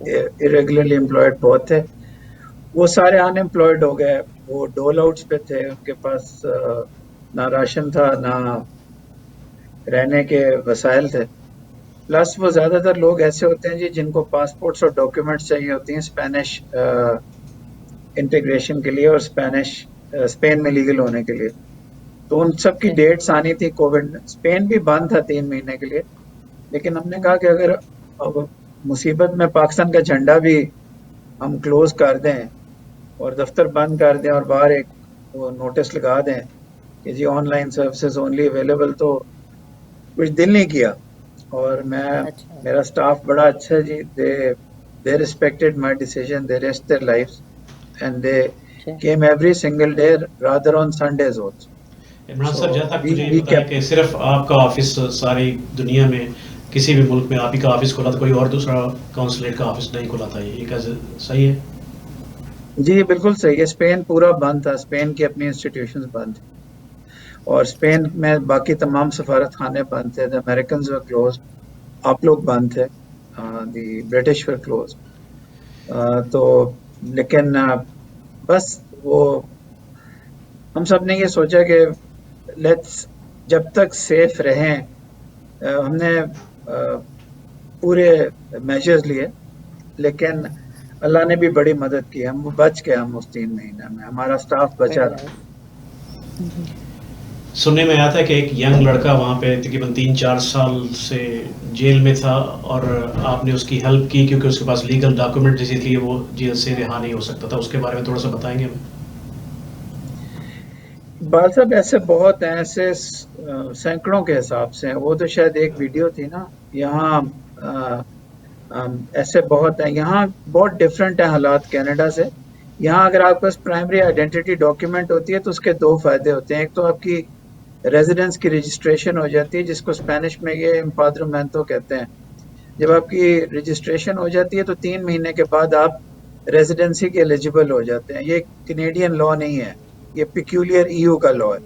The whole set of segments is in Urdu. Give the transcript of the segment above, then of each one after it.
irregularly employed بہت تھے, وہ سارے ان امپلائڈ ہو گئے. وہ ڈول آؤٹس پہ تھے, ان کے پاس نہ راشن تھا نہ رہنے کے وسائل تھے. پلس وہ زیادہ تر لوگ ایسے ہوتے ہیں جی جن کو پاسپورٹس اور ڈاکیومنٹس چاہیے ہوتی ہیں اسپینش انٹیگریشن کے لیے اور اسپین میں لیگل ہونے کے لیے. تو ان سب کی ڈیٹس آنی تھی کووڈ میں. اسپین بھی بند تھا 3 مہینے کے لیے, لیکن ہم نے کہا کہ اگر اب مصیبت میں پاکستان کا جھنڈا بھی ہم کلوز کر دیں اور دفتر بند کر دیں اور باہر ایک وہ نوٹس لگا دیں کہ جی online services only available, تو کچھ دل نہیں کیا. اور میرا سٹاف بڑا اچھا ہے جی. they respected my decision, they risked their lives and they came every single day, rather on Sundays also. Imran صاحب, جہاں تک مجھے یہ پتا ہے کہ صرف آپ کا آفس ساری دنیا میں کسی بھی ملک میں آپ ہی کا آفس کھلا تھا, کوئی اور دوسرا کونسلیٹ کا آفس نہیں کھلا تھا, یہ کیا صحیح ہے؟ جی بالکل صحیح ہے. اسپین پورا بند تھا, اسپین کی اپنی انسٹیٹیوشنز بند تھیں, اور اسپین میں باقی تمام سفارت خانے بند تھے. دا امریکنز ور کلوز, آپ لوگ بند تھے, دی برٹش ور کلوز. تو لیکن بس وہ ہم سب نے یہ سوچا کہ لیٹس جب تک سیف رہیں, ہم نے پورے میجرز لیے, لیکن اللہ نے بھی بڑی مدد کی. ہم بچ گئے, ہم اس 3 مہینے میں ہمارا سٹاف بچا رہا. سننے میں آیا تھا کہ ایک ینگ لڑکا وہاں پہ تقریباً 3-4 سال سے جیل میں تھا, اور آپ نے اس کی ہیلپ کی کیونکہ اس کے پاس لیگل ڈاکومنٹ اس لیے وہ جیل سے رہا نہیں ہو سکتا تھا. اس کے بارے میں تھوڑا سا بتائیں گے ہمیں. بال صاحب ایسے بہت ہیں, ایسے سینکڑوں کے حساب سے ہیں. وہ تو شاید ایک ویڈیو تھی نا. یہاں ایسے بہت ہیں. یہاں بہت ڈفرینٹ ہیں حالات کینیڈا سے. یہاں اگر آپ کے پاس پرائمری آئیڈینٹی ڈاکیومنٹ ہوتی ہے تو اس کے 2 فائدے ہوتے ہیں. ایک تو آپ کی ریزیڈنس کی رجسٹریشن ہو جاتی ہے, جس کو اسپینش میں یہ امپادرمنٹو کہتے ہیں. جب آپ کی رجسٹریشن ہو جاتی ہے تو 3 مہینے کے بعد آپ ریزیڈنسی کے ایلیجیبل ہو جاتے ہیں. یہ کینیڈین لا نہیں ہے, یہ پیکیولر EU کا لا ہے.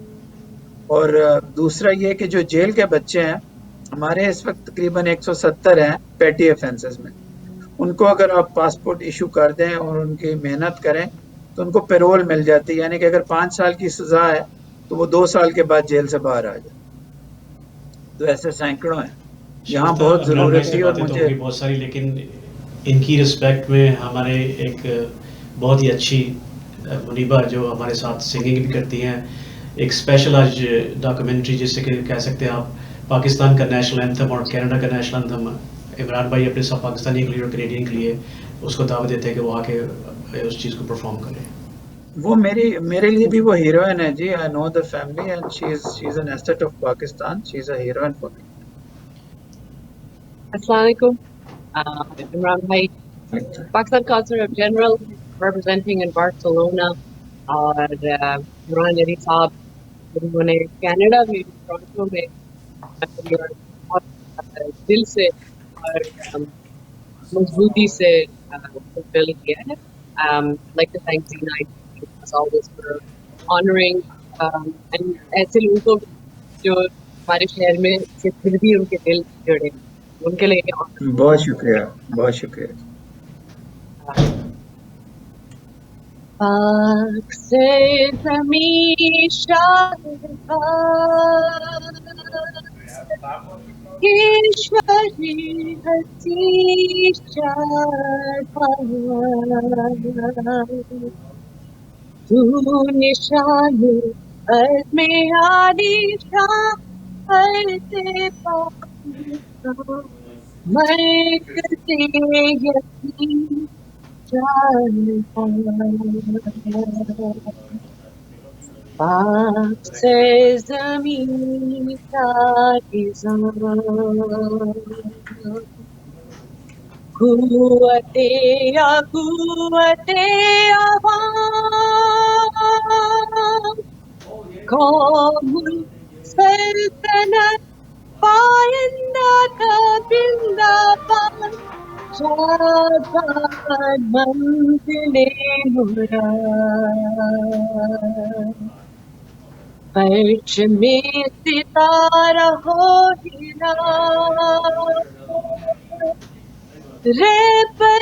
اور دوسرا یہ کہ جو جیل کے بچے ہیں ہمارے اس وقت تقریباً 170 ہیں پیٹی افینسز میں. ان کو اگر آپ پاسپورٹ ایشو کر دیں اور ان کی محنت کریں تو ان کو پیرول مل جاتی ہے. یعنی کہ اگر 5 سال کی سزا ہے تو وہ 2 سال کے بعد جیل سے باہر آ جائے. تو ایسے سینکڑوں ہیں. یہاں بہت ضرورت تھی. اور مجھے بہت ساری, لیکن ان کی رسپیکٹ میں ہمارے ایک بہت ہی اچھی منیبہ جو ہمارے ساتھ سنگنگ بھی کرتی ہیں, ایک اسپیشل آج ڈاکومنٹری جس سے کہ کہہ سکتے ہیں آپ پاکستان کا نیشنل اینتھم اور کینیڈا کا نیشنل اینتھم عمران بھائی اپنے سب پاکستانی کے لیے اور کینیڈین کے لیے اس کو دعوت دیتے ہیں کہ وہ آ کے اس چیز کو پرفارم کریں. وہ میرے لیے بھی وہ ہیروئن ہے جی. I know the family and she's an asset of Pakistan. She's a heroine for me. Assalamu alaikum. Imran Bhai, Pakistan Consulate General representing in Barcelona, اور عمران علی صاحب جنہوں نے کینیڈا میں ٹورنٹو میں بہت دل سے اور مضبوطی سے فلفل کیا ہے. like to thank Zina as always for honoring and ایسے لوگوں کو جو ہمارے شہر میں سے پھر بھی ان کے دل جڑے, ان کے لیے بہت شکریہ, بہت شکریہ. پاک سے زمین شاہباز ایشوری ہنسی شاہباز تو نشان عزم عالی شاہ سے پاکستان مرکز یقین پاک سے زمین کا قوت یا قوت عوام قوم سلطنت پائندہ کا بندہ باد شادان منزل مراد پرچم ستارہ ہو ہلال رے پر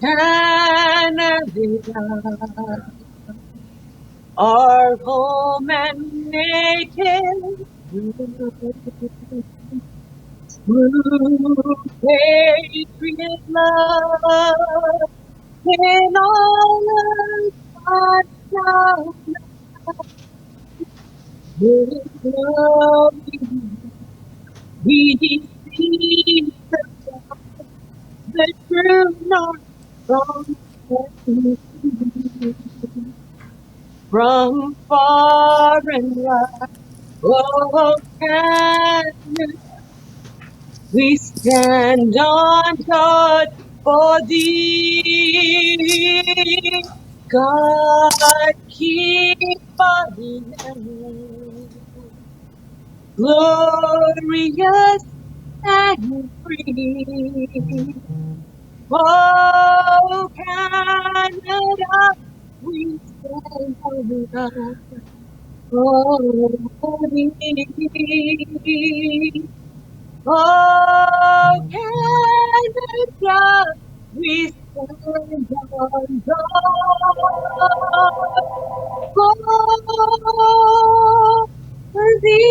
Canada, our home and native, through patriot love, in all our down, with glory, we see the true north from far and wide. Oh, Canada, we stand on guard for thee. God keep our land glorious and free. Oh, Canada, we stand on guard for thee. Oh, Canada, we stand on guard for thee.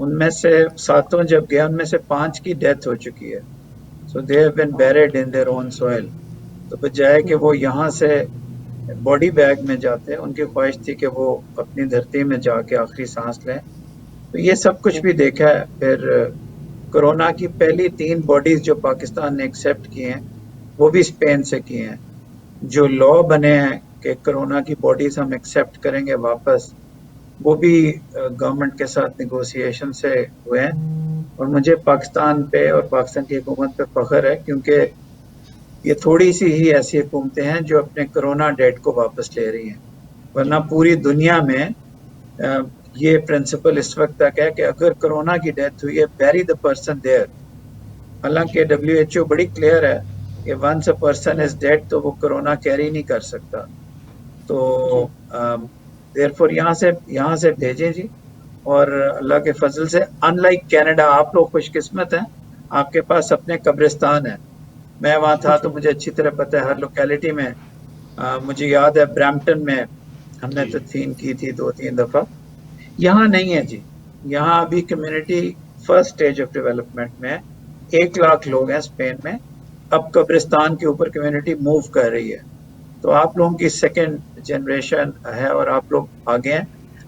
ان میں سے 7 جب گیا ان میں سے 5 کی ڈیتھ ہو چکی ہے. So they have been buried in their own soil. تو بجائے کہ وہ یہاں سے باڈی بیگ میں جاتے، ان کی خواہش تھی کہ وہ اپنی دھرتی میں جا کے آخری سانس لیں. تو یہ سب کچھ بھی دیکھا ہے. پھر کرونا کی پہلی 3 باڈیز جو پاکستان نے ایکسیپٹ کی ہیں وہ بھی اسپین سے کی ہیں. جو لا بنے ہیں کہ کرونا کی باڈیز ہم ایکسیپٹ کریں گے واپس، وہ بھی گورنمنٹ کے ساتھ نیگوسیشن سے ہوئے ہیں. اور مجھے پاکستان پہ اور پاکستان کی حکومت پہ فخر ہے، کیونکہ یہ تھوڑی سی ہی ایسی حکومتیں ہیں جو اپنے کرونا ڈیٹ کو واپس لے رہی ہیں. ورنہ پوری دنیا میں یہ پرنسپل اس وقت تک ہے کہ اگر کرونا کی ڈیتھ ہوئی ہے، بیری دا پرسن دیئر. حالانکہ WHO بڑی کلیئر ہے کہ once a person is dead تو وہ کرونا کیری نہیں کر سکتا. تو دیر فور یہاں سے بھیجیں جی. اور اللہ کے فضل سے ان لائک کینیڈا آپ لوگ خوش قسمت ہیں، آپ کے پاس اپنے قبرستان ہیں. میں وہاں تھا تو مجھے اچھی طرح پتہ ہے ہر لوکیلٹی میں. مجھے یاد ہے برامپٹن میں ہم نے تدفین کی تھی 2-3 دفعہ. یہاں نہیں ہے جی. یہاں ابھی community first stage of development میں 1 لاکھ لوگ ہیں اسپین میں. اب قبرستان کے اوپر کمیونٹی موو کر رہی ہے. تو آپ لوگوں کی سیکنڈ جنریشن ہے اور آپ لوگ آگے ہیں.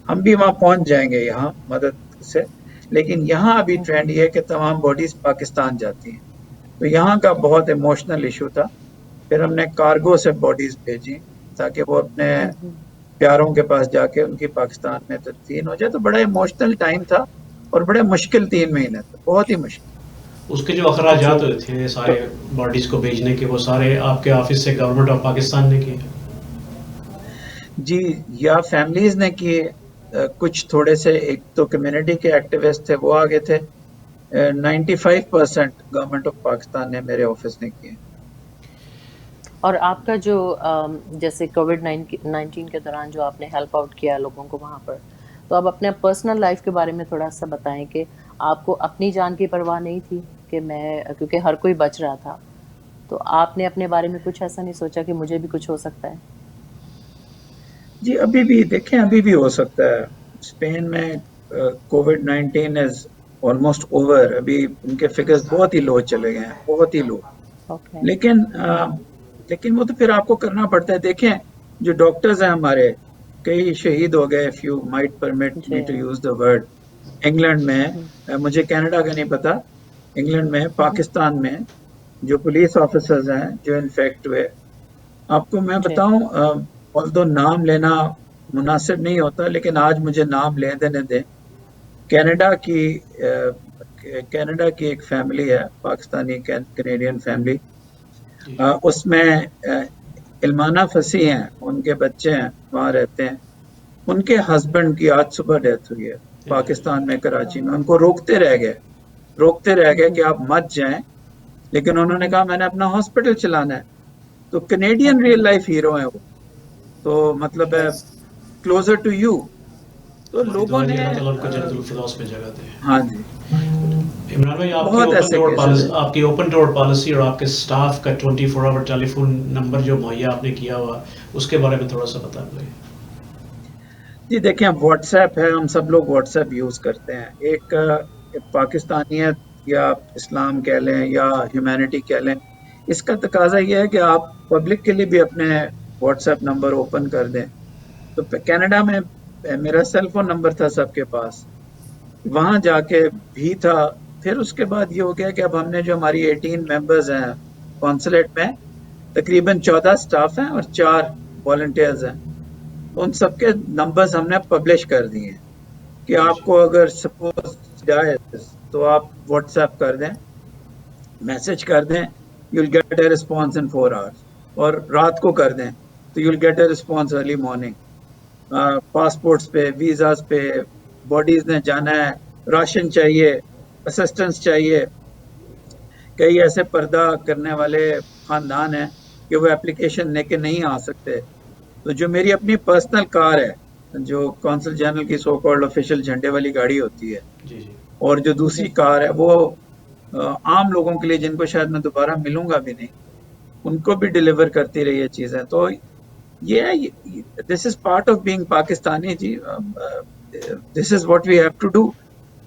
ہم بھی وہاں پہنچ جائیں گے یہاں مدد سے. لیکن یہاں ابھی ٹرینڈ یہ ہے کہ تمام باڈیز پاکستان جاتی ہیں. تو یہاں کا بہت ایموشنل ایشو تھا. پھر ہم نے کارگو سے باڈیز بھیجی تاکہ وہ اپنے پیاروں کے پاس جا کے ان کی پاکستان میں تدفین ہو جائے. تو بڑا ایموشنل ٹائم تھا اور بڑے مشکل 3 مہینے تھے، بہت ہی مشکل. اس کے جو اخراجات تھے سارے باڈیز کو بھیجنے کے، وہ سارے آپ کے آفس سے گورنمنٹ آف پاکستان نے کیے؟ جی، یا فیملیز نے کیے. کچھ تھوڑے سے ایک تو کمیونٹی کے ایکٹیوسٹ تھے وہ آگے تھے. 95% گورنمنٹ آف پاکستان نے میرے آفس نے کیے. اور آپ کا جو جیسے کووڈ-19 کے دوران جو آپ نے ہیلپ آؤٹ کیا لوگوں کو وہاں پر، تو آپ اپنے پرسنل لائف کے بارے میں تھوڑا سا بتائیں کہ آپ کو اپنی جان کی پرواہ نہیں تھی کہ کیونکہ ہر کوئی بچ رہا تھا، تو آپ نے اپنے بارے میں کچھ ایسا نہیں سوچا کہ مجھے بھی کچھ ہو سکتا ہے؟ جی ابھی بھی دیکھیں، ابھی بھی ہو سکتا ہے. اسپین میں کووڈ-19 از آلموسٹ اوور. ابھی ان کے فگرز بہت ہی لو چلے گئے ہیں، بہت ہی لو. لیکن وہ تو پھر آپ کو کرنا پڑتا ہے. دیکھیں جو ڈاکٹرز ہیں ہمارے، کئی شہید ہو گئے. if you might permit me to use the word. England میں، مجھے کینیڈا کا نہیں پتا، انگلینڈ میں، پاکستان میں جو پولیس آفیسرز ہیں جو انفیکٹ ہوئے، آپ کو میں بتاؤں، although نام لینا مناسب نہیں ہوتا لیکن آج مجھے نام لے دینے دیں. کینیڈا کی ایک فیملی ہے، پاکستانی کینیڈین فیملی. اس میں علمانہ فصیح ہیں، ان کے بچے ہیں، وہاں رہتے ہیں. ان کے ہسبینڈ کی آج صبح ڈیتھ ہوئی ہے پاکستان میں، کراچی میں. ان کو روکتے رہ گئے کہ آپ مت جائیں، لیکن انہوں نے کہا میں نے اپنا ہاسپٹل چلانا ہے. تو کینیڈین ریئل لائف ہیرو ہیں وہ. تو مطلب ہے کلوزر ٹو یو. تو لوگوں نے ہاں جی. عمران بھائی، آپ کی اوپن ڈور پالیسی اور آپ کے سٹاف کا 24 آور ٹیلی فون نمبر جو مہیا آپ نے کیا ہوا، اس کے بارے میں تھوڑا سا بتا دیں. جی دیکھیں، واٹس ایپ ہے، ہم سب لوگ واٹس ایپ یوز کرتے ہیں. ایک پاکستانیت یا اسلام کہہ لیں یا ہیومینٹی کہہ لیں، اس کا تقاضا یہ ہے کہ آپ پبلک کے لیے بھی اپنے واٹس ایپ نمبر اوپن کر دیں. تو کینیڈا میں میرا سیل فون نمبر تھا سب کے پاس، وہاں جا کے بھی تھا. پھر اس کے بعد یہ ہو گیا کہ اب ہم نے جو ہماری 18 ممبرز ہیں کونسلیٹ میں، تقریباً 14 سٹاف ہیں اور 4 والنٹیئرز ہیں. ان سب کے نمبرز ہم نے پبلش کر دیے ہیں کہ آپ کو اگر سپوز جائے تو آپ واٹس ایپ کر دیں، میسج کر دیں، you will get a response in 4 hours. اور رات کو کر دیں تو you will get a response early morning. Passports پہ، ویزاز پہ، باڈیز نے جانا ہے، راشن چاہیے، اسسٹنس چاہیے. کئی ایسے پردہ کرنے والے خاندان ہیں کہ وہ اپلیکیشن لے کے نہیں آ سکتے. تو جو میری اپنی پرسنل کار ہے، جو کونسل جنرل کی سو کالڈ آفیشیل جھنڈے والی گاڑی ہوتی ہے، اور جو دوسری کار ہے وہ عام لوگوں کے لیے جن کو شاید میں دوبارہ ملوں گا بھی نہیں، ان کو بھی ڈیلیور کرتی رہی ہے چیزیں. تو یہ this is part of being Pakistani جی. This is what we have to do.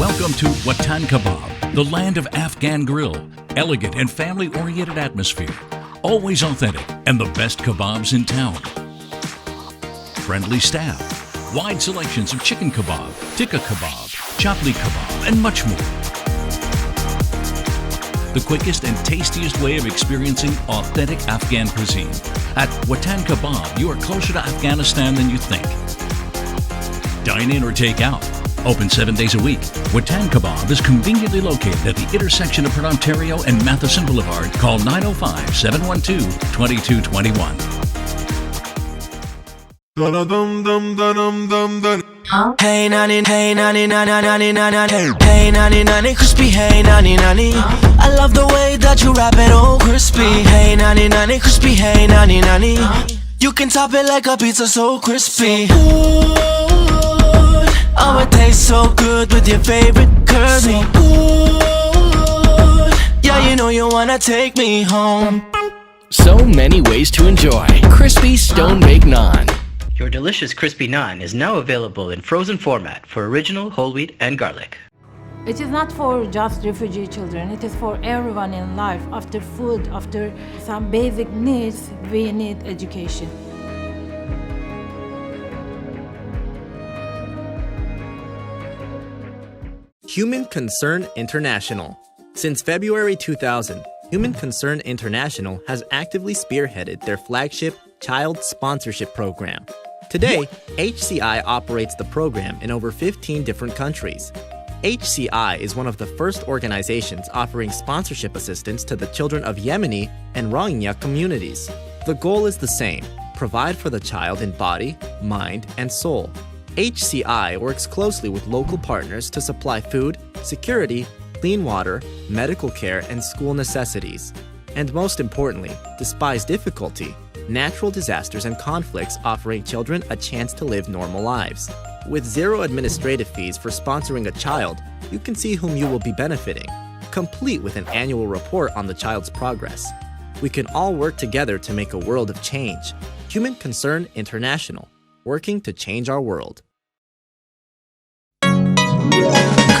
Welcome to Watan Kebab, the land of Afghan grill. Elegant and family-oriented atmosphere. Always authentic and the best kebabs in town. Friendly staff. Wide selections of chicken kebab, tikka kebab, chapli kebab, and much more. The quickest and tastiest way of experiencing authentic Afghan cuisine. At Watan Kebab, you are closer to Afghanistan than you think. Dine in or take out. Open 7 days a week. Watan Kebab is conveniently located at the intersection of Port Ontario and Matheson Boulevard. Call 905-712-2221. Hey nani, hey nani, nani, nani, nani, hey nani, nani, crispy, hey nani, nani. I love the way that you wrap it, oh crispy. Hey nani, nani, crispy, hey nani, nani. You can top it like a pizza, so crispy. Oh, it tastes so good with your favorite curry. Yeah, you know you wanna take me home. So many ways to enjoy crispy stone baked naan. Your delicious crispy naan is now available in frozen format for original whole wheat and garlic. It is not for just refugee children, it is for everyone in life. After food, after some basic needs, we need education. Human Concern International. Since February 2000, Human Concern International has actively spearheaded their flagship child sponsorship program. Today, HCI operates the program in over 15 different countries. HCI is one of the first organizations offering sponsorship assistance to the children of Yemeni and Rohingya communities. The goal is the same: provide for the child in body, mind, and soul. HCI works closely with local partners to supply food, security, clean water, medical care, and school necessities. And most importantly, despite difficulty, natural disasters and conflicts, offering children a chance to live normal lives. With zero administrative fees for sponsoring a child, you can see whom you will be benefiting, complete with an annual report on the child's progress. We can all work together to make a world of change. Human Concern International, working to change our world.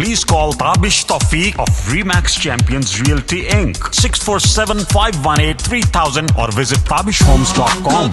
please call Tabish Tawfiq of Remax Champions Realty Inc. 647-518-3000 or visit tabishhomes.com.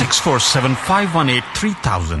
647-518-3000.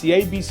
CIBC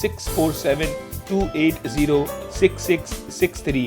647-280-6663.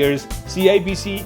years. CIBC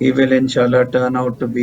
he will inshallah turn out to be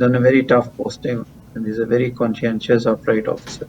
done a very tough posting and he's a very conscientious upright officer.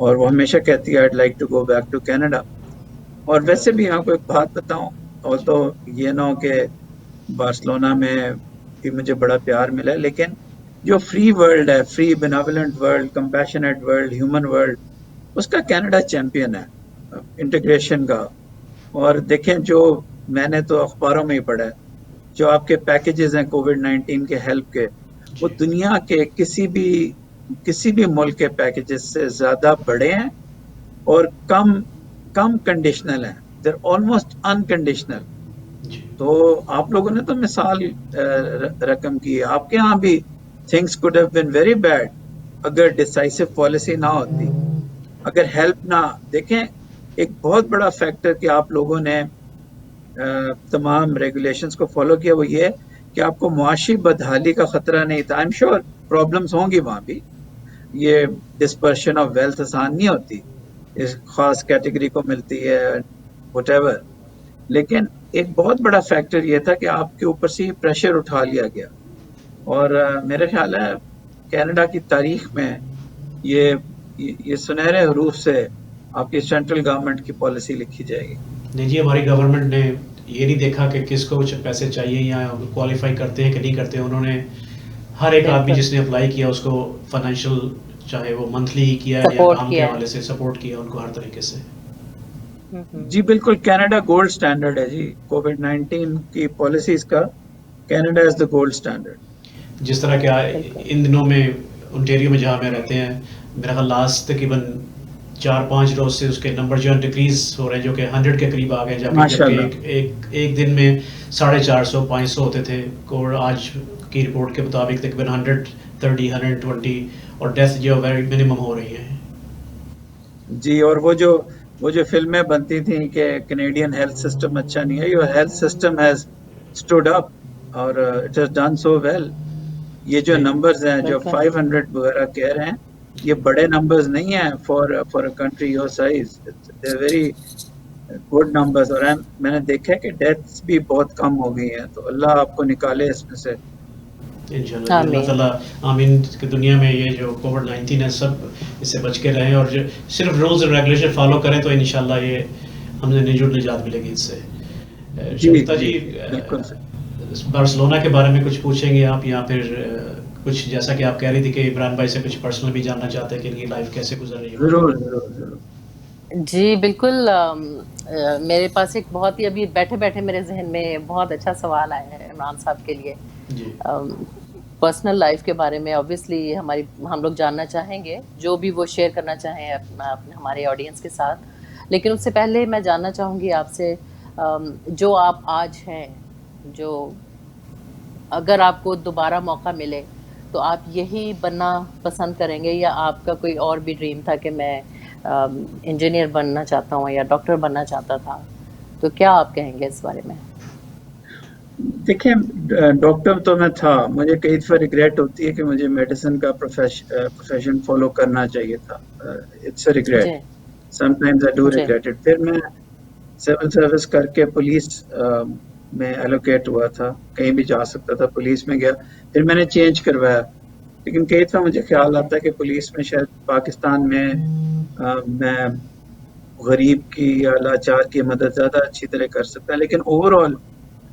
اور وہ ہمیشہ کہتی ہے I'd like to go back to Canada. اور ویسے بھی آپ کو ایک بات بتاؤں, اور تو یہ نہ ہو کہ بارسلونا میں بھی مجھے بڑا پیار ملا, لیکن جو فری ورلڈ ہے, free benevolent world, compassionate world, human world, اس کا کینیڈا چیمپئن ہے انٹیگریشن کا. اور دیکھیں جو میں نے تو اخباروں میں ہی پڑھا ہے, جو آپ کے پیکیجز ہیں کووڈ-19 کے ہیلپ کے, وہ دنیا کے کسی بھی ملک کے پیکیجز سے زیادہ بڑے ہیں اور کم کنڈیشنل ہیں. دیر آلموسٹ انکنڈیشنل. تو آپ لوگوں نے تو مثال رقم کی, آپ کے ہاں بھی things could have been very bad اگر ڈیسائسو پالیسی نہ ہوتی, اگر ہیلپ نہ. دیکھیں ایک بہت بڑا فیکٹر کہ آپ لوگوں نے تمام ریگولیشنز کو فالو کیا, وہ یہ کہ آپ کو معاشی بدحالی کا خطرہ نہیں تھا. I'm sure پرابلمس ہوں گی وہاں بھی, یہ ڈسپرشن آف ویلتھ آسان نہیں ہوتی, اس خاص کیٹیگری کو ملتی ہے وٹ ایور, لیکن ایک بہت بڑا فیکٹر یہ تھا کہ آپ کے اوپر سے پریشر اٹھا لیا گیا. اور میرا خیال ہے کینیڈا کی تاریخ میں یہ سنہرے حروف سے آپ کی سینٹرل گورنمنٹ کی پالیسی لکھی جائے گی. نہیں جی, ہماری گورنمنٹ نے یہ نہیں دیکھا کہ کس کو کچھ پیسے چاہیے یا کوالیفائی کرتے ہیں کہ نہیں کرتے. انہوں نے ہر ایک آدمی جس نے اپلائی کیا اس کو فائنینشیل, چاہے وہ منتھلی کیا یا کام کے حوالے سے سپورٹ کیا ان کو ہر طریقے سے. جی بالکل, کینیڈا گولڈ سٹینڈرڈ ہے جی. کووڈ-19 کی پالیسیز کا Canada is the gold standard. جس طرح کہ ان دنوں میں انٹیریو میں جہاں میں رہتے ہیں, میرا خیال لاسٹ تقریباً 4-5 روز سے اس کے نمبر جو ہے ڈکریز ہو رہے ہیں, جو کہ 100 کے قریب آ گئے, جبکہ ایک دن میں 450-500 ہوتے تھے. اور آج کی رپورٹ کے مطابق تقریباً 130-120 اور ڈیتھ جو ویری منیمم ہو رہی ہیں. جی, اور وہ جو فلمیں بنتی تھیں کہ کینیڈین ہیلتھ سسٹم اچھا نہیں ہے, your health system has stood up اور it has done so well. یہ جو نمبرز ہیں جو 500 وغیرہ کہہ رہے ہیں, یہ بڑے نمبرز نہیں ہیں for a country your size. They very good numbers. اور میں نے دیکھا کہ ڈیتھس بھی بہت کم ہو گئی ہیں, تو اللہ آپ کو نکالے اس میں سے انشاءاللہ. اللہ تعالیٰ آمین کہ دنیا میں یہ جو کووڈ-19 ہے سب اس سے بچ کے رہیں, اور صرف رولز اینڈ ریگولیشن فالو کریں تو انشاءاللہ یہ ہم نے نجات ملے گی اس سے. شگفتہ جی, بارسلونا کے بارے میں کچھ پوچھیں گے آپ, یا پھر کچھ جیسا کہ آپ کہہ رہی تھی کہ عمران بھائی سے کچھ پرسنل بھی جاننا چاہتے ہیں کہ ان کی لائف کیسے گزر رہی ہے؟ ضرور. جی بالکل, میرے پاس ایک بہت ہی ابھی بیٹھے بیٹھے میرے ذہن میں بہت اچھا سوال آیا ہے عمران صاحب کے لیے. پرسنل لائف کے بارے میں آبویسلی ہم لوگ جاننا چاہیں گے, جو بھی وہ شیئر کرنا چاہیں ہمارے آڈینس کے ساتھ. لیکن اس سے پہلے میں جاننا چاہوں گی آپ سے, جو آپ آج ہیں, جو اگر آپ کو دوبارہ موقع ملے تو آپ یہی بننا پسند کریں گے, یا آپ کا کوئی اور بھی ڈریم تھا کہ میں انجینئر بننا چاہتا ہوں یا ڈاکٹر بننا چاہتا تھا, تو کیا آپ کہیں گے اس بارے میں؟ دیکھیں, ڈاکٹر تو میں تھا, مجھے کئی دفعہ ریگریٹ ہوتی ہے کہ مجھے میڈیسن کا پروفیشن فالو کرنا چاہیے تھا. It's a regret, some times I do regret it. پھر میں سول سروس کر کے پولیس میں ایلوکیٹ ہوا تھا, کہیں بھی جا سکتا تھا, پولیس میں گیا, پھر میں نے چینج کروایا. لیکن کئی دفعہ مجھے خیال آتا ہے کہ پولیس میں شاید پاکستان میں میں غریب کی یا لاچار کی مدد زیادہ اچھی طرح کر سکتا ہے. لیکن overall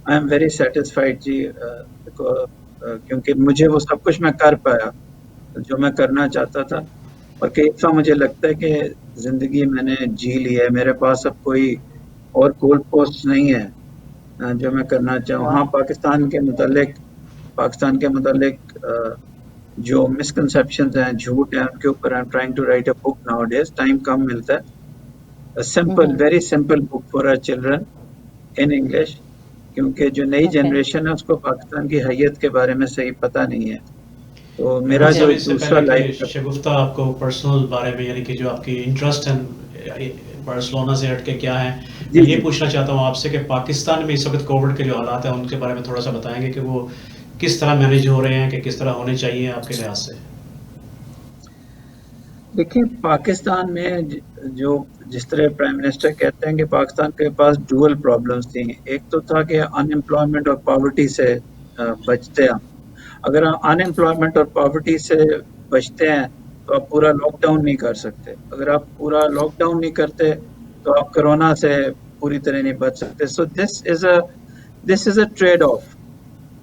I am very satisfied جی, کیونکہ مجھے وہ سب کچھ میں کر پایا جو میں کرنا چاہتا تھا. اور کئی دفعہ مجھے لگتا ہے کہ زندگی میں نے جی لی ہے, میرے پاس اب کوئی اور گول پوسٹ نہیں ہے جو میں کرنا چاہوں. ہاں, پاکستان کے متعلق جو مسکنسیپشنز ہیں, جھوٹ ہیں, ان کے اوپر I am trying to write a book nowadays. Time کم ملتا ہے. Simple, very simple book for our children in English, کیونکہ جو نئی جنریشن ہے اس کو پاکستان کی حیت کے بارے میں صحیح پتہ نہیں ہے. تو میرا جو دوسرا لائف شگفتہ آپ کو پرسنل بارے میں, یعنی کہ جو آپ کی انٹرسٹ ہیں بارسلونا سے ہٹ کے کیا ہیں, یہ پوچھنا چاہتا ہوں آپ سے کہ پاکستان میں اس وقت کووڈ کے جو حالات ہیں ان کے بارے میں تھوڑا سا بتائیں گے کہ وہ کس طرح مینیج ہو رہے ہیں, کہ کس طرح ہونے چاہیے آپ کے لحاظ سے. دیکھیں, پاکستان میں جو جس طرح پرائم منسٹر کہتے ہیں کہ پاکستان کے پاس ڈوئل پرابلمس تھیں. ایک تو تھا کہ ان امپلائمنٹ اور پاورٹی سے بچتے ہیں. اگر ان امپلائمنٹ اور پاورٹی سے بچتے ہیں تو آپ پورا لاک ڈاؤن نہیں کر سکتے. اگر آپ پورا لاک ڈاؤن نہیں کرتے تو آپ کرونا سے پوری طرح نہیں بچ سکتے. So this is a trade off.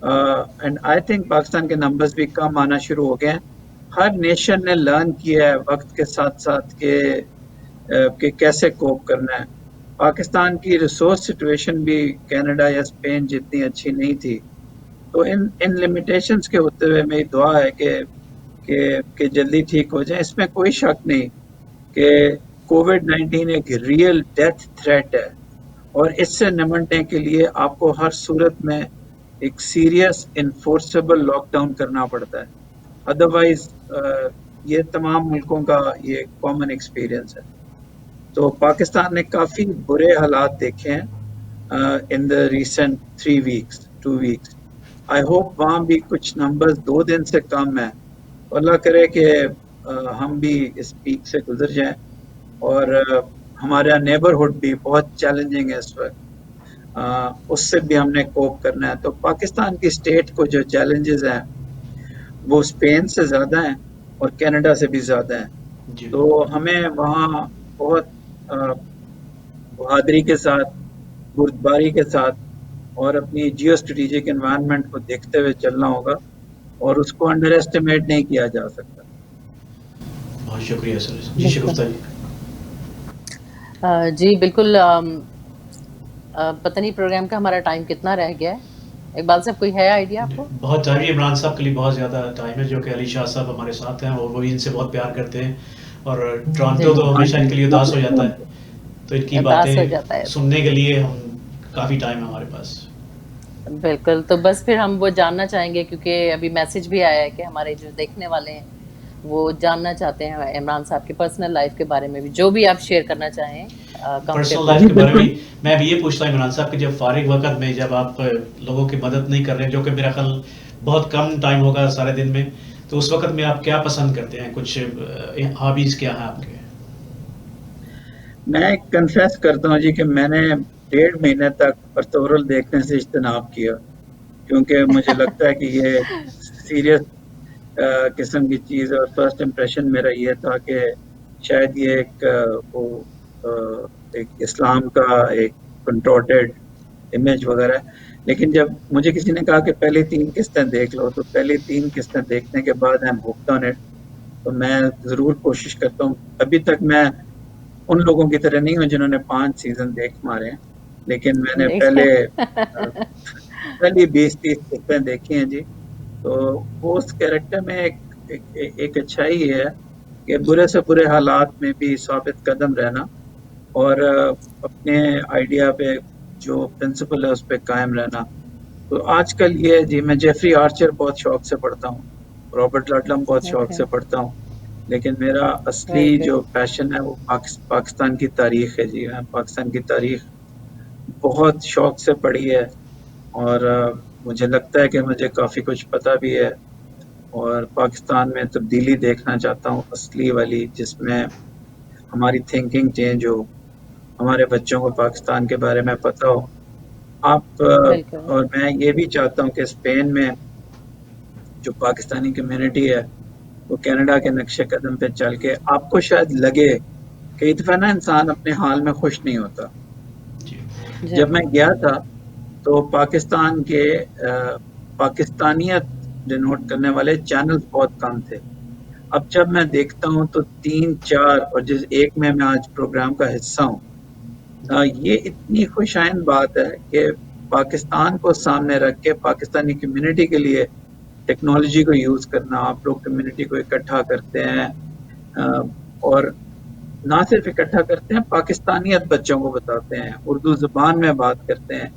And I think Pakistan کے نمبرز بھی کم آنا شروع ہو گئے ہیں. ہر نیشن نے لرن کیا ہے وقت کے ساتھ ساتھ کہ کیسے کوپ کرنا ہے. پاکستان کی ریسورس سچویشن بھی کینیڈا یا اسپین جتنی اچھی نہیں تھی. تو ان لمیٹیشنز کے ہوتے ہوئے میری دعا ہے کہ جلدی ٹھیک ہو جائیں. اس میں کوئی شک نہیں کہ کووڈ-19 ایک ریئل ڈیتھ تھریٹ ہے اور اس سے نمٹنے کے لیے آپ کو ہر صورت میں ایک سیریس انفورسیبل لاک ڈاؤن کرنا پڑتا ہے. ادروائز یہ تمام ملکوں کا یہ کامن ایکسپیرئنس ہے. تو پاکستان نے کافی برے حالات دیکھے ہیں ان the recent 2 wax. I hope وہاں بھی کچھ نمبرز 2 دن سے کم ہیں. اللہ کرے کہ ہم بھی اس پیک سے گزر جائیں. اور ہمارا نیبرہڈ بھی بہت چیلنجنگ ہے اس وقت, اس سے بھی ہم نے کوپ کرنا ہے. تو پاکستان کی اسٹیٹ کو جو چیلنجز ہیں وہ اسپین سے زیادہ ہیں اور کینیڈا سے بھی زیادہ ہیں. تو ہمیں وہاں بہت بہادری کے ساتھ, بردباری کے ساتھ اور اپنی جیو اسٹریٹجک انوائرمنٹ کو دیکھتے ہوئے چلنا ہوگا اور اس کو انڈر ایسٹیمیٹ نہیں کیا جا سکتا. بہت شکریہ سر. جی شگفتہ جی. جی بالکل. پتہ نہیں پروگرام کا ہمارا ٹائم کتنا رہ گیا ہے. اقبال صاحب کوئی ہے آئیڈیا آپ کو؟ بہت ٹائم ہے عمران صاحب کے لیے, بہت زیادہ ٹائم ہے, جو کہ علی شاہ صاحب ہمارے ساتھ ہیں اور وہ بھی ان سے بہت پیار کرتے ہیں اور ٹورانٹو تو ہمیشہ ان کے لیے اداس ہو جاتا ہے. تو ان کی باتیں سننے کے لیے ہم کافی ٹائم ہے ہمارے پاس. بالکل. تو بس پھر ہم وہ جاننا چاہیں گے کیونکہ ابھی میسج بھی آیا ہے کہ ہمارے جو دیکھنے والے ہیں وہ جاننا چاہتے ہیں عمران صاحب کی پرسنل لائف کے بارے میں بھی, جو بھی آپ شیئر کرنا چاہیں پرسنل لائف کے بارے میں. میں بھی یہ پوچھتا ہوں عمران صاحب کہ جب فارغ وقت میں جب آپ لوگوں کی مدد نہیں کر رہے, جو کہ میرا خیال بہت کم ٹائم ہوگا سارے دن میں, تو اس وقت میں آپ کیا پسند کرتے ہیں؟ کچھ ہابیز کیا ہیں آپ کے؟ میں کنفیس کرتا ہوں جی کہ میں نے 1.5 مہینے تک ارطغرل دیکھنے سے اجتناب کیا, کیونکہ مجھے لگتا ہے کہ یہ سیریس قسم کی چیز ہے. اور فرسٹ امپریشن میرا یہ تھا کہ شاید یہ ایک اسلام کا ایک کنٹورٹیڈ امیج وغیرہ ہے. لیکن جب مجھے کسی نے کہا کہ پہلے 3 قسطیں دیکھ لو, تو پہلے 3 قسطیں دیکھنے کے بعد ہم ہوکڈ آن اٹ. تو میں ضرور کوشش کرتا ہوں. ابھی تک میں ان لوگوں کی طرح نہیں ہوں جنہوں نے 5 سیزن دیکھ مارے ہیں, لیکن میں نے پہلی 20-30 قسطیں دیکھی ہیں جی. تو وہ اس کیریکٹر میں ایک اچھائی ہے کہ برے سے برے حالات میں بھی ثابت قدم رہنا اور اپنے آئیڈیا پہ جو پرنسپل ہے اس پہ قائم رہنا. تو آج کل یہ جی میں جیفری آرچر بہت شوق سے پڑھتا ہوں, رابرٹ لڈلم بہت شوق سے پڑھتا ہوں, لیکن میرا اصلی جو پیشن ہے وہ پاکستان کی تاریخ ہے جی. میں پاکستان کی تاریخ بہت شوق سے پڑھی ہے اور مجھے لگتا ہے کہ مجھے کافی کچھ پتہ بھی ہے, اور پاکستان میں تبدیلی دیکھنا چاہتا ہوں اصلی والی, جس میں ہماری تھنکنگ چینج ہو, ہمارے بچوں کو پاکستان کے بارے میں پتہ ہو. آپ اور میں یہ بھی چاہتا ہوں کہ اسپین میں جو پاکستانی کمیونٹی ہے وہ کینیڈا کے نقش قدم پہ چل کے, آپ کو شاید لگے کہ ایک دفعہ نا انسان اپنے حال میں خوش نہیں ہوتا. جب میں گیا تھا تو پاکستان کے پاکستانیت ڈینوٹ کرنے والے چینل بہت کم تھے. اب جب میں دیکھتا ہوں تو 3-4 اور جس ایک میں آج پروگرام کا حصہ ہوں, یہ اتنی خوشائند بات ہے کہ پاکستان کو سامنے رکھ کے پاکستانی کمیونٹی کے لیے ٹیکنالوجی کو یوز کرنا. آپ لوگ کمیونٹی کو اکٹھا کرتے ہیں اور نہ صرف اکٹھا کرتے ہیں, پاکستانیت بچوں کو بتاتے ہیں, اردو زبان میں بات کرتے ہیں.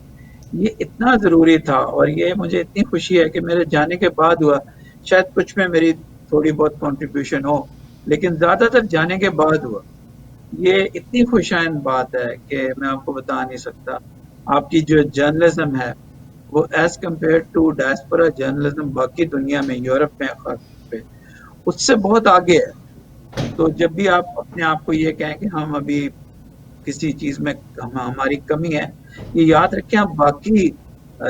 یہ اتنا ضروری تھا اور یہ مجھے اتنی خوشی ہے کہ میرے جانے کے بعد ہوا. شاید کچھ میں میری تھوڑی بہت کنٹریبیوشن ہو, لیکن زیادہ تر جانے کے بعد ہوا. یہ اتنی خوشائند بات ہے کہ میں آپ کو بتا نہیں سکتا. آپ کی جو جرنلزم ہے وہ as compare to diaspora journalism باقی دنیا میں, یورپ میں خاص طور پہ, اس سے بہت آگے ہے. تو جب بھی آپ اپنے آپ کو یہ کہیں کہ ہم ابھی کسی چیز میں ہماری کمی ہے, یہ یاد رکھیں آپ باقی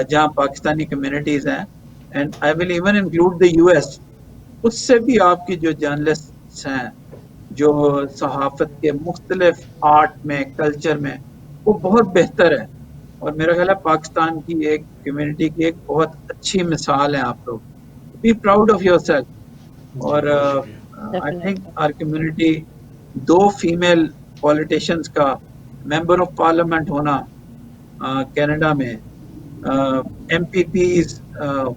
جہاں پاکستانی کمیونٹیز ہیں, and I will even include the US, اس سے بھی آپ کی جو جرنلسٹ ٹیلنٹس ہیں جو صحافت کے مختلف آرٹ میں کلچر میں وہ بہت بہتر ہے. اور میرا خیال ہے پاکستان کی ایک کمیونٹی کی ایک بہت اچھی مثال ہے آپ لوگ. Be proud of yourself. اور I think our community 2 female politicians کا ممبر آف پارلیمنٹ ہونا کینیڈا میں, ایم پی پیز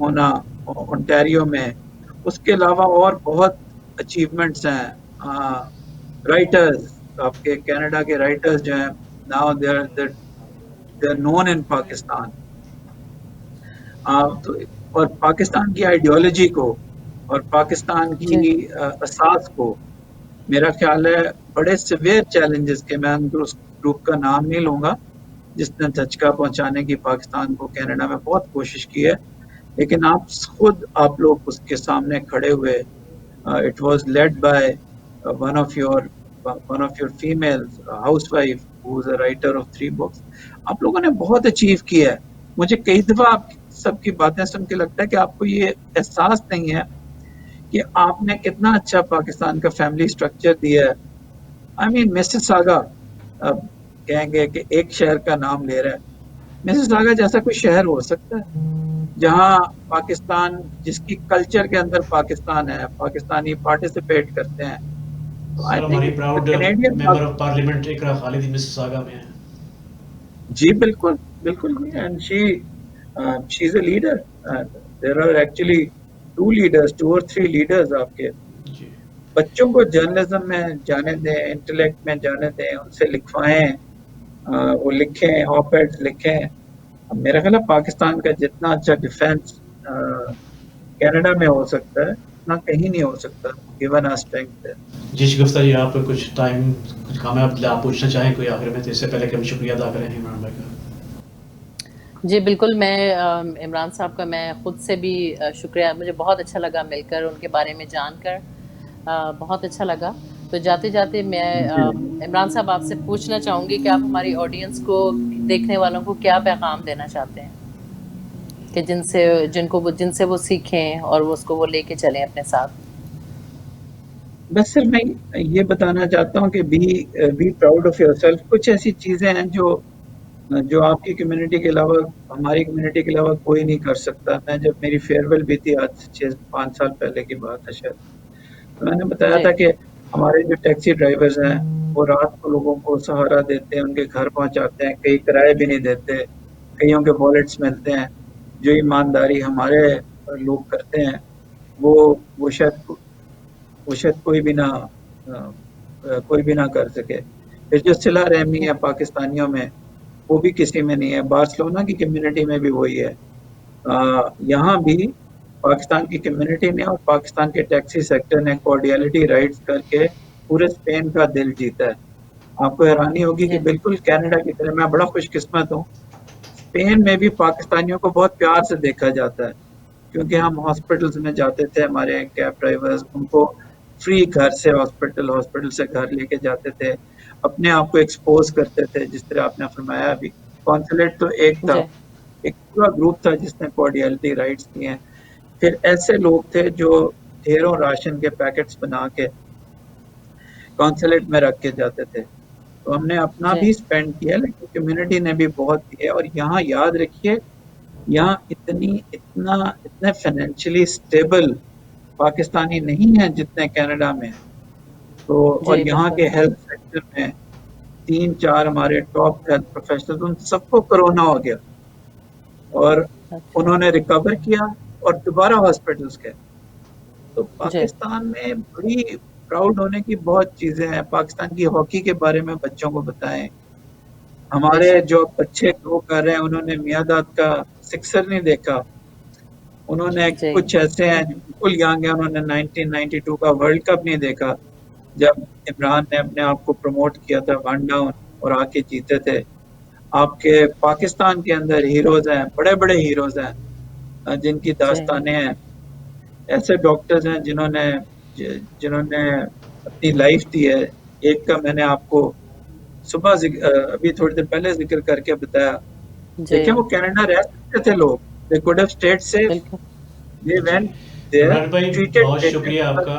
ہونا اونٹاریو میں, اس کے علاوہ اور بہت اچیومنٹس ہیں. رائٹرز, آپ کے کینیڈا کے رائٹرز جو ہیں ناؤ دے آر نون ان پاکستان. اور پاکستان کی آئیڈیالوجی کو اور پاکستان کی اساس کو میرا خیال ہے بڑے سیویئر چیلنجز کے, میں اس گروپ کا نام نہیں لوں گا جس نے دھچکا پہنچانے کی پاکستان کو کینیڈا میں بہت کوشش کی ہے, لیکن آپ لوگ اس کے سامنے کھڑے ہوئے. It was led by one of your female house wife who is a writer of 3 books. آپ لوگوں نے بہت اچیو کیا ہے. مجھے کئی دفعہ آپ سب کی باتیں سن کے لگتا ہے کہ آپ کو یہ احساس نہیں ہے کہ آپ نے کتنا اچھا پاکستان کا فیملی سٹرکچر دیا ہے. آئی مین مسز ساگا کہیں گے کہ ایک شہر کا نام لے رہا ہے. مسز ساگا جیسا کوئی شہر ہو سکتا ہے جہاں پاکستان, جس کی کلچر کے اندر پاکستان ہے, پاکستانی پارٹیسپیٹ کرتے ہیں. ہماری proud member of parliament Iqra Khalid Mississauga میں ہیں. جی بالکل بالکل. And she is a leader. There are actually 2 or 3 leaders. آپ کے بچوں کو جرنلزم میں جانے دیں, انٹلیکٹ میں جانے دیں, ان سے لکھوائیں, وہ لکھیں, آپ ایڈ لکھیں. میرا خیال ہے پاکستان کا جتنا اچھا ڈیفینس کینیڈا میں ہو سکتا ہے اتنا کہیں نہیں ہو سکتا given our strength ہے. جی شگفتہ جی, آپ کچھ ٹائم کچھ کامیاب آپ پوچھنا چاہیں کوئی آخر میں, تو اس سے پہلے کہ ہم شکریہ ادا کریں عمران بھائی کا. جی بالکل, میں عمران صاحب کا میں خود سے بھی شکریہ. مجھے بہت اچھا لگا مل کر, ان کے بارے میں جان کر بہت اچھا لگا. تو جاتے جاتے میں عمران صاحب آپ سے پوچھنا چاہوں گی کہ آپ ہماری آڈینس کو, دیکھنے والوں کو کیا پیغام دینا چاہتے ہیں کہ جن سے وہ سیکھیں اور اس کو وہ لے کے چلیں اپنے ساتھ. بس صرف میں یہ بتانا چاہتا ہوں کہ be proud of yourself. کچھ ایسی چیزیں ہیں جو آپ کی کمیونٹی کے علاوہ, ہماری کمیونٹی کے علاوہ کوئی نہیں کر سکتا. میں جب میری فیئر ویل بھی تھی آج 5 سال پہلے کی بات ہے شاید, تو میں نے بتایا تھا کہ ہمارے جو ٹیکسی ڈرائیورز ہیں وہ رات کو لوگوں کو سہارا دیتے ہیں, ان کے گھر پہنچاتے ہیں, کئی کرائے بھی نہیں دیتے, کئیوں کے والیٹس ملتے ہیں. جو ایمانداری ہمارے لوگ کرتے ہیں وہ شاید کوئی بھی نہ کر سکے. پھر جو صلہ رحمی ہے پاکستانیوں میں وہ بھی کسی میں نہیں ہے. بارسلونا کی کمیونٹی میں بھی وہی ہے. یہاں بھی پاکستان کی کمیونٹی نے اور پاکستان کے ٹیکسی سیکٹر نے کارڈیالٹی رائٹس کر کے پورے اسپین کا دل جیتا ہے. آپ کو حیرانی ہوگی کہ بالکل کینیڈا کی طرح, میں بڑا خوش قسمت ہوں, اسپین میں بھی پاکستانیوں کو بہت پیار سے دیکھا جاتا ہے. کیونکہ ہم ہاسپٹلز میں جاتے تھے, ہمارے کیب ڈرائیورز ان کو فری گھر سے ہاسپٹل سے گھر لے کے جاتے تھے, اپنے آپ کو ایکسپوز کرتے تھے. جس طرح آپ نے فرمایا ابھی, کانسولیٹ تو ایک تھا, ایک پورا گروپ تھا جس نے کارڈیالٹی رائٹس دیے ہیں. پھر ایسے لوگ تھے جو ڈھیروں راشن کے پیکٹس بنا کے کانسولیٹ میں رکھ کے جاتے تھے. تو ہم نے اپنا بھی اسپینڈ کیا, لیکن کمیونٹی نے بھی بہت کیا. اور یہاں یاد رکھیے, یہاں اتنے فائنینشلی اسٹیبل پاکستانی نہیں ہیں جتنے کینیڈا میں. تو اور یہاں کے ہیلتھ سیکٹر میں 3-4 ہمارے ٹاپ ہیلتھ پروفیشنل, ان سب کو کرونا ہو گیا اور انہوں نے ریکور کیا اور دوبارہ ہاسپٹلس گئے. تو پاکستان میں بڑی پراؤڈ ہونے کی بہت چیزیں ہیں. پاکستان کی ہاکی کے بارے میں بچوں کو بتائیں. ہمارے جو بچے گرو کر رہے ہیں انہوں نے میاداد کا سکسر نہیں دیکھا, انہوں نے کچھ ایسے ہیں بالکل ینگ ہیں, انہوں نے 1992 کا ورلڈ کپ نہیں دیکھا جب عمران نے اپنے آپ کو پروموٹ کیا تھا 1 ڈاؤن اور آ کے جیتے تھے. آپ کے پاکستان کے اندر ہیروز ہیں, بڑے بڑے ہیروز ہیں جن کی داستانیں ہیں. ایسے ڈاکٹرز ہیں جنہوں نے اپنی لائف دی ہے. ایک کا میں نے آپ کو صبح ابھی تھوڑی دیر پہلے ذکر کر کے بتایا. دیکھیں وہ کینیڈا رہ سکتے تھے لوگ, they could have stayed safe. They went there, بہت شکریہ آپ کا.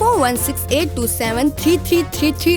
4168273333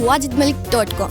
wajidmalik.com।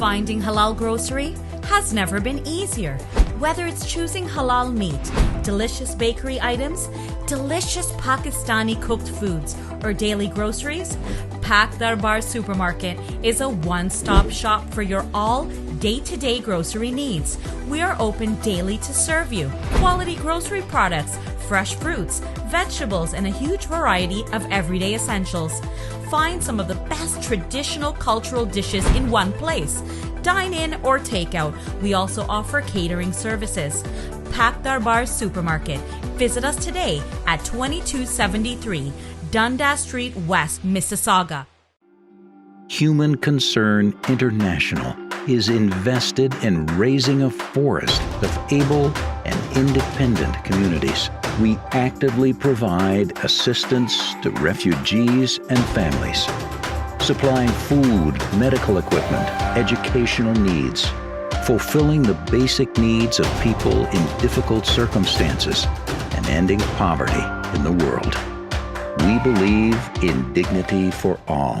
Finding halal grocery has never been easier. Whether it's choosing halal meat, delicious bakery items, delicious Pakistani cooked foods, or daily groceries, Pak Darbar Supermarket is a one-stop shop for your all day-to-day grocery needs. We are open daily to serve you. Quality grocery products, fresh fruits, vegetables, and a huge variety of everyday essentials. Find some of the best traditional cultural dishes in one place. Dine in or take out. We also offer catering services. Pak Darbar Supermarket. Visit us today at 2273 Dundas Street West, Mississauga. Human Concern International is invested in raising a forest of able and independent communities. We actively provide assistance to refugees and families, supplying food, medical equipment, educational needs, fulfilling the basic needs of people in difficult circumstances, and ending poverty in the world. We believe in dignity for all.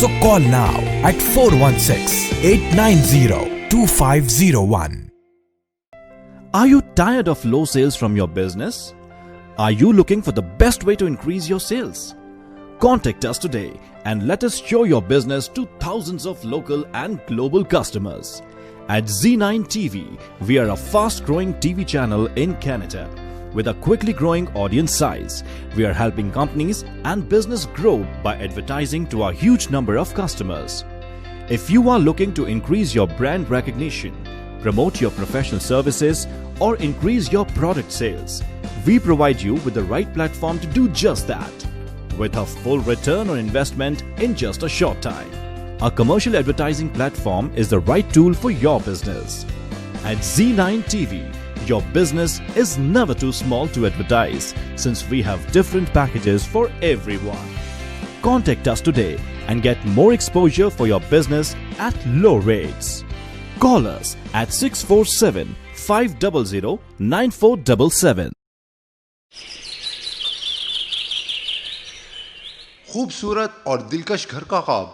So call now at 416-890-2501. Are you tired of low sales from your business? Are you looking for the best way to increase your sales? Contact us today and let us show your business to thousands of local and global customers. At Z9 TV, we are a fast-growing TV channel in Canada. With a quickly growing audience size, we are helping companies and business grow by advertising to a huge number of customers. If you are looking to increase your brand recognition, promote your professional services, or increase your product sales, we provide you with the right platform to do just that, with a full return on investment in just a short time. A commercial advertising platform is the right tool for your business. At Z9 TV, your business is never too small to advertise, since we have different packages for everyone. Contact us today and get more exposure for your business at low rates. Call us at 647-500-9477. خوبصورت اور دلکش گھر کا خواب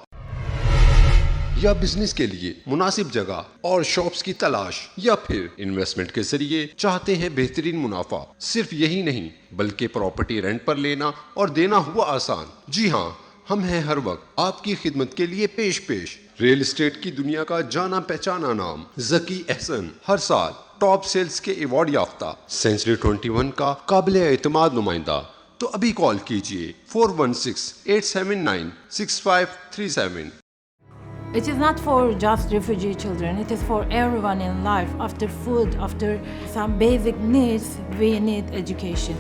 یا بزنس کے لیے مناسب جگہ اور شاپس کی تلاش یا پھر انویسٹمنٹ کے ذریعے چاہتے ہیں بہترین منافع. صرف یہی نہیں بلکہ پراپرٹی رینٹ پر لینا اور دینا ہوا آسان. جی ہاں, ہم ہیں ہر وقت آپ کی خدمت کے لیے پیش. ریل اسٹیٹ کی دنیا کا جانا پہچانا نام ذکی احسن, ہر سال ٹاپ سیلز کے ایوارڈ یافتہ, سینچری 21 کا قابل اعتماد نمائندہ. تو ابھی کال کیجئے 416-879-6537. It is not for just refugee children, it is for everyone in life. After food, after some basic needs, we need education.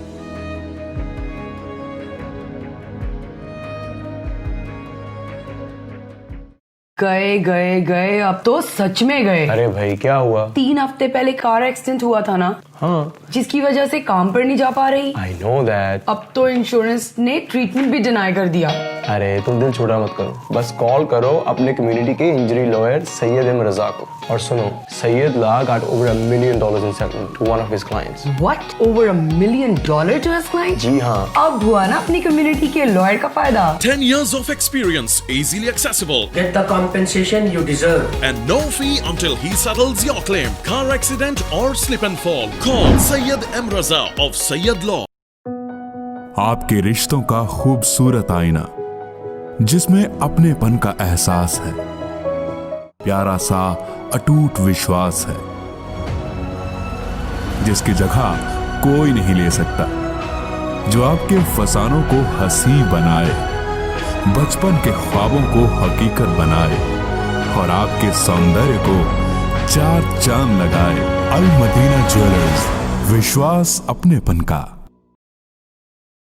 گئے اب تو سچ میں گئے. ارے بھائی کیا ہوا؟ 3 ہفتے پہلے کار ایکسیڈنٹ ہوا تھا نا, ہاں, جس کی وجہ سے کام پر نہیں جا پا رہی. I know that. اب تو انشورنس نے ٹریٹمنٹ بھی ڈینائی کر دیا. ارے تم دل چھوٹا مت کرو, بس کال کرو اپنے کمیونٹی کے انجری لوئر سید احمد رضا کو, اور سنو سید لا got over $1 million in settlement to one of his clients. What? Over $1 million to his client? جی ہاں. اب ہوا نا اپنی کمیونٹی کے لوئر کا فائدہ. 10 years of experience, easily accessible. Get the compensation you deserve. And no fee until he settles your claim. Car accident or slip and fall. Call Syed M. Raza of Syed Law. آپ کے رشتوں کا خوبصورت آئینہ جس میں اپنے پن کا احساس ہے, پیارا سا اٹوٹ وشواس ہے, جس کی جگہ کوئی نہیں لے سکتا, جو آپ کے فسانوں کو ہنسی بنائے, بچپن کے خوابوں کو حقیقت بنائے اور آپ کے سوندریہ کو 4 چاند لگائے. المدینہ جویلرز, وشواس اپنے پن کا.